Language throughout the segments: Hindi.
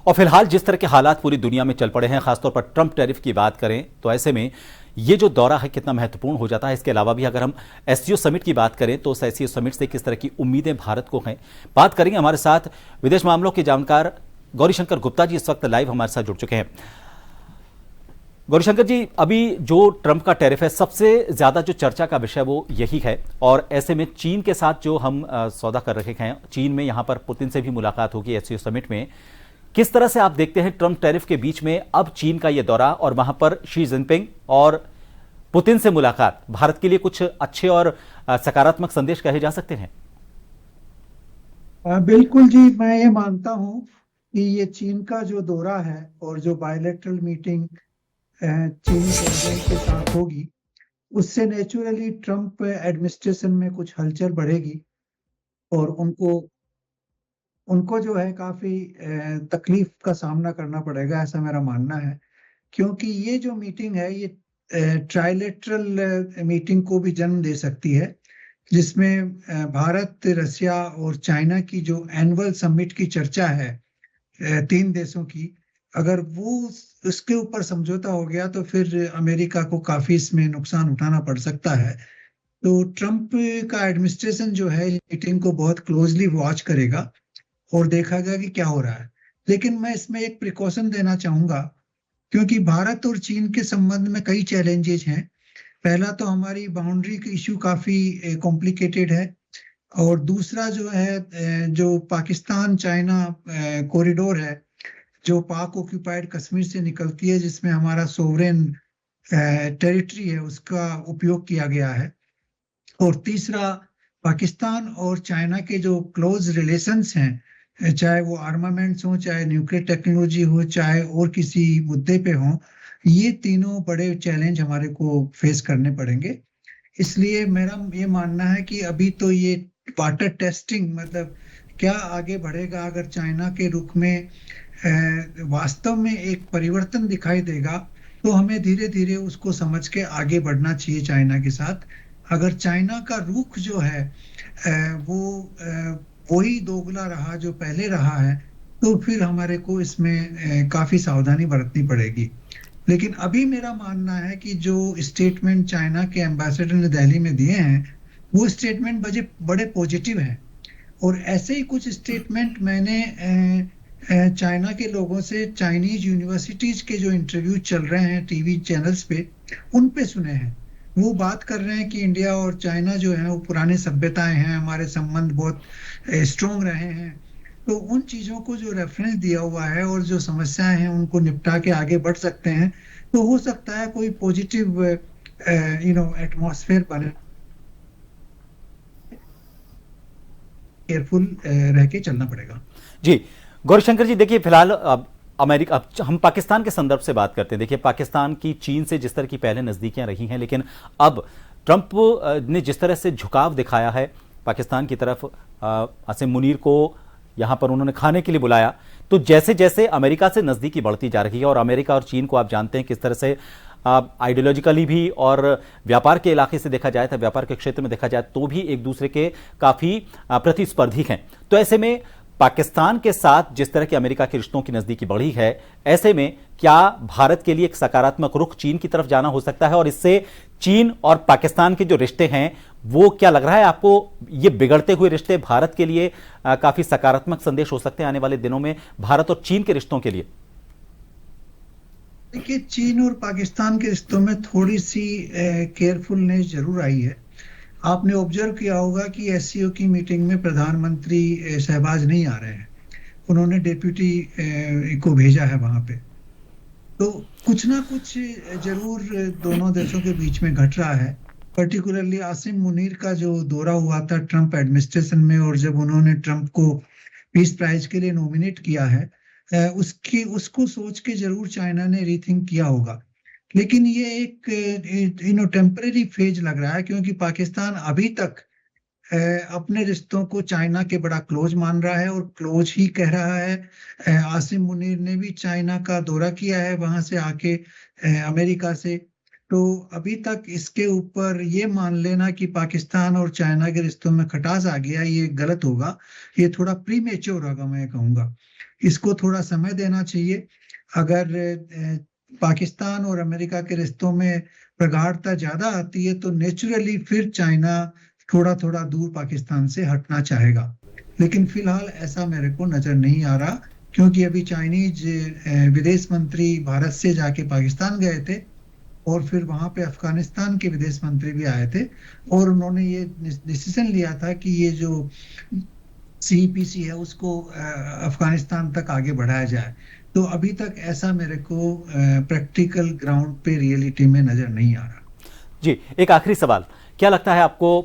और फिलहाल जिस तरह के हालात पूरी दुनिया में चल पड़े हैं, खासतौर पर ट्रंप टैरिफ की बात करें तो ऐसे में ये जो दौरा है कितना महत्वपूर्ण हो जाता है। इसके अलावा भी अगर हम एससीओ समिट की बात करें तो उस एससीओ समिट से किस तरह की उम्मीदें भारत को हैं, बात करेंगे। हमारे साथ विदेश मामलों के जानकार गौरीशंकर गुप्ता जी इस वक्त लाइव हमारे साथ जुड़ चुके हैं। गौरीशंकर जी, अभी जो ट्रंप का टैरिफ है, सबसे ज्यादा जो चर्चा का विषय वो यही है, और ऐसे में चीन के साथ जो हम सौदा कर रहे हैं, चीन में यहां पर पुतिन से भी मुलाकात होगी एससीओ समिट में। किस तरह से आप देखते हैं ट्रंप टैरिफ के बीच में अब चीन का यह दौरा और वहां पर शी जिनपिंग और पुतिन से मुलाकात भारत के लिए कुछ अच्छे और सकारात्मक संदेश कहे जा सकते हैं? बिल्कुल जी, मैं ये मानता हूँ कि ये चीन का जो दौरा है और जो बायलैटरल मीटिंग चीनी प्रेसिडेंट के साथ होगी, उससे नेचुरली ट्रंप एडमिनिस्ट्रेशन में कुछ हलचल बढ़ेगी और उनको उनको जो है काफी तकलीफ का सामना करना पड़ेगा, ऐसा मेरा मानना है। क्योंकि ये जो मीटिंग है, ये ट्राइलेटरल मीटिंग को भी जन्म दे सकती है, जिसमें भारत, रसिया और चाइना की जो एनुअल समिट की चर्चा है, तीन देशों की, अगर वो उसके ऊपर समझौता हो गया तो फिर अमेरिका को काफी इसमें नुकसान उठाना पड़ सकता है। तो ट्रंप का एडमिनिस्ट्रेशन जो है मीटिंग को बहुत क्लोजली वॉच करेगा और देखेगा कि क्या हो रहा है। लेकिन मैं इसमें एक प्रिकॉशन देना चाहूंगा, क्योंकि भारत और चीन के संबंध में कई चैलेंजेस हैं। पहला तो हमारी बाउंड्री की इशू काफी कॉम्प्लिकेटेड है, और दूसरा जो है जो पाकिस्तान चाइना कॉरिडोर है, जो पाक ऑक्यूपाइड कश्मीर से निकलती है, जिसमें हमारा सोवरेन टेरिटरी है, उसका उपयोग किया गया है। और तीसरा, पाकिस्तान और चाइना के जो क्लोज रिलेशंस हैं, चाहे वो आर्मामेंट्स हो, चाहे न्यूक्लियर टेक्नोलॉजी हो, चाहे और किसी मुद्दे पे हो, ये तीनों बड़े चैलेंज हमारे को फेस करने पड़ेंगे। इसलिए मेरा ये मानना है कि अभी तो ये वाटर टेस्टिंग, मतलब क्या आगे बढ़ेगा, अगर चाइना के रुख में वास्तव में एक परिवर्तन दिखाई देगा, तो हमें धीरे धीरे उसको समझ के आगे बढ़ना चाहिए चाइना के साथ। अगर चाइना का रुख जो है वही दोगला रहा जो पहले रहा है, तो फिर हमारे को इसमें काफी सावधानी बरतनी पड़ेगी। लेकिन अभी मेरा मानना है कि जो स्टेटमेंट चाइना के एम्बेसडर ने दिल्ली में दिए हैं, वो स्टेटमेंट बड़े पॉजिटिव हैं। और ऐसे ही कुछ स्टेटमेंट मैंने चाइना के लोगों से, चाइनीज यूनिवर्सिटीज के जो इंटरव्यू चल रहे हैं टीवी चैनल्स पे, उन पे सुने हैं। वो बात कर रहे हैं कि इंडिया और चाइना जो है वो पुरानी सभ्यताएं हैं, हमारे संबंध बहुत स्ट्रोंग रहे हैं। तो उन चीजों को जो रेफरेंस दिया हुआ है और जो समस्याएं हैं उनको निपटा के आगे बढ़ सकते हैं। तो हो सकता है कोई पॉजिटिव एटमॉस्फेयर बने। केयरफुल रह के चलना पड़ेगा जी। गौरीशंकर जी, देखिए फिलहाल अब अमेरिका, अब हम पाकिस्तान के संदर्भ से बात करते हैं। देखिए पाकिस्तान की चीन से जिस तरह की पहले नजदीकियां रही हैं, लेकिन अब ट्रंप ने जिस तरह से झुकाव दिखाया है पाकिस्तान की तरफ, आसिम मुनीर को यहां पर उन्होंने खाने के लिए बुलाया, तो जैसे जैसे अमेरिका से नजदीकी बढ़ती जा रही है, और अमेरिका और चीन को आप जानते हैं किस तरह से आइडियोलॉजिकली भी और व्यापार के इलाके से देखा जाए, तो व्यापार के क्षेत्र में देखा जाए तो भी एक दूसरे के काफी प्रतिस्पर्धी हैं। तो ऐसे में पाकिस्तान के साथ जिस तरह के अमेरिका के रिश्तों की नजदीकी बढ़ी है, ऐसे में क्या भारत के लिए एक सकारात्मक रुख चीन की तरफ जाना हो सकता है, और इससे चीन और पाकिस्तान के जो रिश्ते हैं वो क्या लग रहा है आपको, ये बिगड़ते हुए रिश्ते भारत के लिए काफी सकारात्मक संदेश हो सकते हैं आने वाले दिनों में भारत और चीन के रिश्तों के लिए? देखिए, चीन और पाकिस्तान के रिश्तों में थोड़ी सी केयरफुलनेस जरूर आई है। आपने ऑब्जर्व किया होगा कि एससीओ की मीटिंग में प्रधानमंत्री शहबाज नहीं आ रहे हैं, उन्होंने डेप्यूटी को भेजा है वहां पे। तो कुछ ना कुछ जरूर दोनों देशों के बीच में घट रहा है। पर्टिकुलरली आसिम मुनीर का जो दौरा हुआ था ट्रंप एडमिनिस्ट्रेशन में, और जब उन्होंने ट्रंप को पीस प्राइज के लिए नॉमिनेट किया है, उसको सोच के जरूर चाइना ने रीथिंक किया होगा। लेकिन ये एक टेम्परेरी फेज लग रहा है, क्योंकि पाकिस्तान अभी तक अपने रिश्तों को चाइना के बड़ा क्लोज मान रहा है और क्लोज ही कह रहा है। आसिम मुनीर ने भी चाइना का दौरा किया है वहां से आके, अमेरिका से। तो अभी तक इसके ऊपर ये मान लेना कि पाकिस्तान और चाइना के रिश्तों में खटास आ गया, ये गलत होगा, ये थोड़ा प्रीमेच्योर होगा मैं कहूँगा। इसको थोड़ा समय देना चाहिए। अगर पाकिस्तान और अमेरिका के रिश्तों में प्रगाढ़ता ज्यादा आती है तो नेचुरली फिर चाइना थोड़ा थोड़ा दूर पाकिस्तान से हटना चाहेगा, लेकिन फिलहाल ऐसा मेरे को नजर नहीं आ रहा, क्योंकि अभी चाइनीज विदेश मंत्री भारत से जाके पाकिस्तान गए थे और फिर वहां पे अफगानिस्तान के विदेश मंत्री भी आए थे और उन्होंने ये डिसीजन लिया था कि ये जो सीईपीसी है उसको अफगानिस्तान तक आगे बढ़ाया जाए। तो अभी तक ऐसा मेरे को प्रैक्टिकल ग्राउंड पे रियलिटी में नजर नहीं आ रहा। जी, एक आखिरी सवाल, क्या लगता है आपको,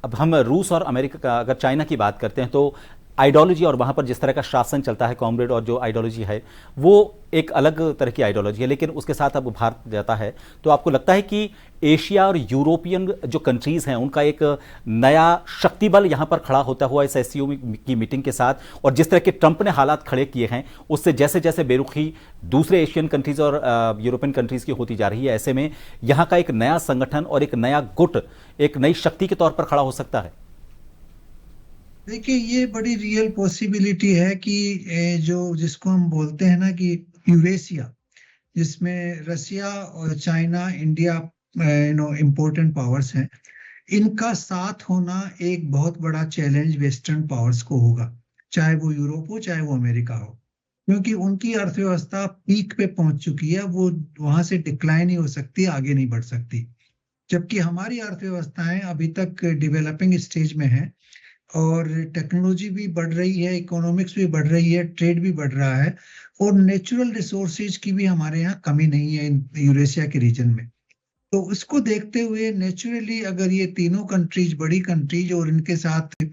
अब हम रूस और अमेरिका का, अगर चाइना की बात करते हैं तो आइडियोलॉजी और वहां पर जिस तरह का शासन चलता है कॉमरेड, और जो आइडियोलॉजी है वो एक अलग तरह की आइडियोलॉजी है, लेकिन उसके साथ अब भारत जाता है तो आपको लगता है कि एशिया और यूरोपियन जो कंट्रीज हैं उनका एक नया शक्ति बल यहां पर खड़ा होता हुआ इस एससीओ की मीटिंग के साथ, और जिस तरह के ट्रंप ने हालात खड़े किए हैं उससे जैसे जैसे बेरुखी दूसरे एशियन कंट्रीज और यूरोपियन कंट्रीज की होती जा रही है, ऐसे में यहां का एक नया संगठन और एक नया गुट एक नई शक्ति के तौर पर खड़ा हो सकता है? देखिए, ये बड़ी रियल पॉसिबिलिटी है कि जो जिसको हम बोलते हैं ना कि यूरेशिया, जिसमें रसिया और चाइना, इंडिया इम्पोर्टेंट पावर्स हैं, इनका साथ होना एक बहुत बड़ा चैलेंज वेस्टर्न पावर्स को होगा, चाहे वो यूरोप हो चाहे वो अमेरिका हो, क्योंकि उनकी अर्थव्यवस्था पीक पे पहुंच चुकी है, वो वहां से डिक्लाइन ही हो सकती है, आगे नहीं बढ़ सकती। जबकि हमारी अर्थव्यवस्थाएं अभी तक डेवलपिंग स्टेज में है और टेक्नोलॉजी भी बढ़ रही है, इकोनॉमिक्स भी बढ़ रही है, ट्रेड भी बढ़ रहा है और नेचुरल रिसोर्सेज की भी हमारे यहाँ कमी नहीं है यूरेशिया के रीजन में। तो उसको देखते हुए नेचुरली अगर ये तीनों कंट्रीज, बड़ी कंट्रीज, और इनके साथ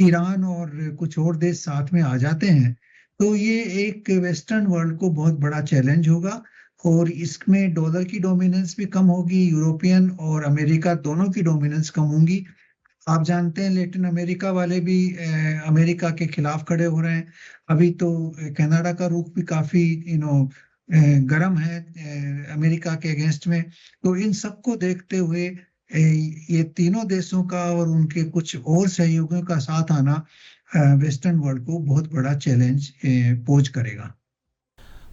ईरान और कुछ और देश साथ में आ जाते हैं तो ये एक वेस्टर्न वर्ल्ड को बहुत बड़ा चैलेंज होगा और इसमें डॉलर की डोमिनेंस भी कम होगी, यूरोपियन और अमेरिका दोनों की डोमिनेंस कम होंगी। आप जानते हैं लेटिन अमेरिका वाले भी अमेरिका के खिलाफ खड़े हो रहे हैं। अभी तो कनाडा का रुख भी काफी गर्म है अमेरिका के अगेंस्ट में। तो इन सबको देखते हुए ये तीनों देशों का और उनके कुछ और सहयोगियों का साथ आना वेस्टर्न वर्ल्ड को बहुत बड़ा चैलेंज पोज करेगा।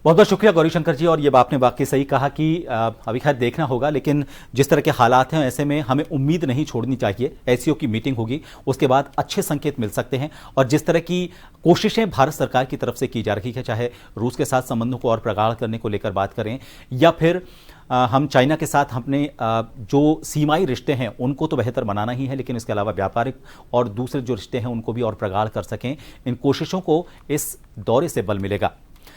बहुत बहुत शुक्रिया गौरीशंकर जी, और ये आपने वाकई सही कहा कि अभी खैर देखना होगा, लेकिन जिस तरह के हालात हैं ऐसे में हमें उम्मीद नहीं छोड़नी चाहिए। एससीओ की मीटिंग होगी, उसके बाद अच्छे संकेत मिल सकते हैं, और जिस तरह की कोशिशें भारत सरकार की तरफ से की जा रही है, चाहे रूस के साथ संबंधों को और प्रगाढ़ करने को लेकर बात करें या फिर हम चाइना के साथ अपने जो सीमाई रिश्ते हैं उनको तो बेहतर बनाना ही है, लेकिन इसके अलावा व्यापारिक और दूसरे जो रिश्ते हैं उनको भी और प्रगाढ़ कर सकें, इन कोशिशों को इस दौरे से बल मिलेगा।